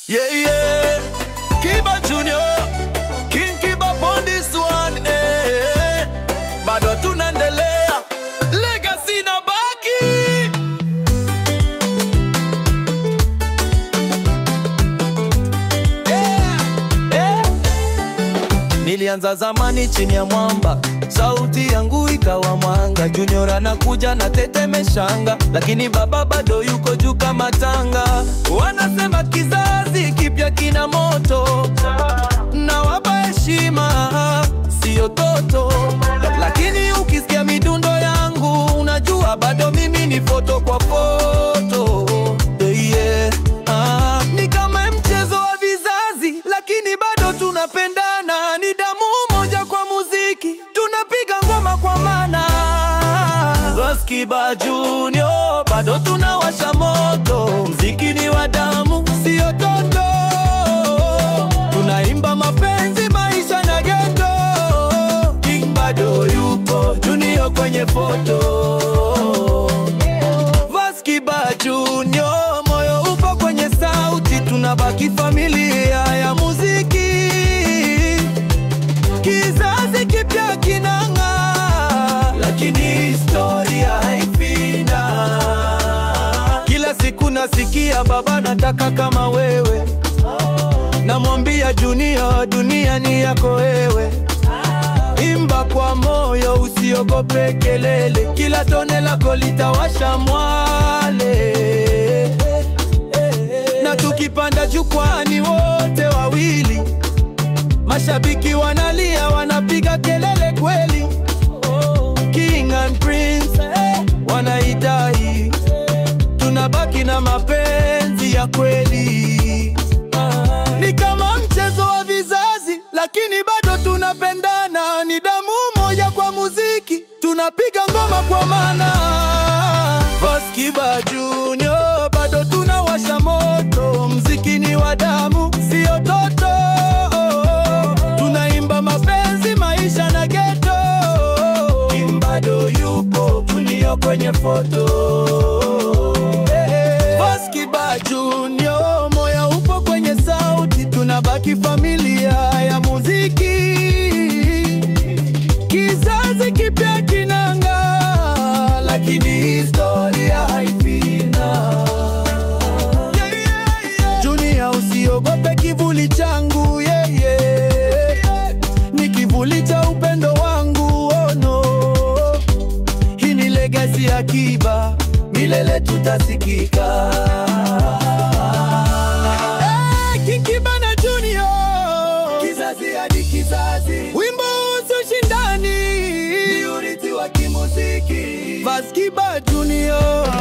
Yeah, yeah. Kiba Junior, King Kiba on this one, eh. Bado tunaendelea, legacy na baki. Nilianza zamani chini ya mwamba, sauti yangu ikawa mwanga. Junior anakuja na tetemeshanga, lakini baba bado yuko juu kama tanga. Wanasema kizazi kipya kina moto, na wapa heshima sio toto. Lakini ukisikia midundo yangu, unajua bado mimi ni foto kwa foto. Ni kama mchezo wa vizazi, lakini bado tunapendana. Ni damu moja kwa muziki, tunapiga ngoma kwa maana. Kiba Junior, bado tunawasha moto. Mziki ni wa damu, sio toto. Tunaimba mapenzi, maisha na ghetto. King bado yupo, Junior kwenye foto. Kiba Junior, moyo upo kwenye sauti. Tunabaki familia ya muziki. Kizazi kipya kinang'aa, lakini historia haifina. Kila siku nasikia baba nataka kama wewe. Namwambia Junior, dunia ni yako wewe. Imba kwa moyo, usiogope kelele. Kila tone lako litawasha mwale. Na tukipanda jukwani wote wawili, mashabiki wanalia, wanapiga kelele kweli. King and Prince wanaitai, tunabaki na mapenzi ya kweli. Ni kama mchezo wa vizazi, lakini bado tunapendana. Ni damu moja kwa muziki, tunapiga ngoma kwa maana. Kiba Junior, bado tunawasha moto. Mziki ni wa damu, sio toto. Tunaimba mapenzi, maisha na ghetto. King bado yupo, Junior kwenye foto. Kiba Junior, moyo upo kwenye sauti. Tunabaki familia ya muziki. Kizazi kipya kinang'aa, lakini historia haifina. Junior, usiogope kivuli changu, ni kivuli cha upendo wangu, oh no. Hii ni legacy ya Kiba, milele tutasikika. King Kiba na Junior, kizazi hadi kizazi. Wimbo ushindani, ni urithi wa kimuziki. Kiba Junior.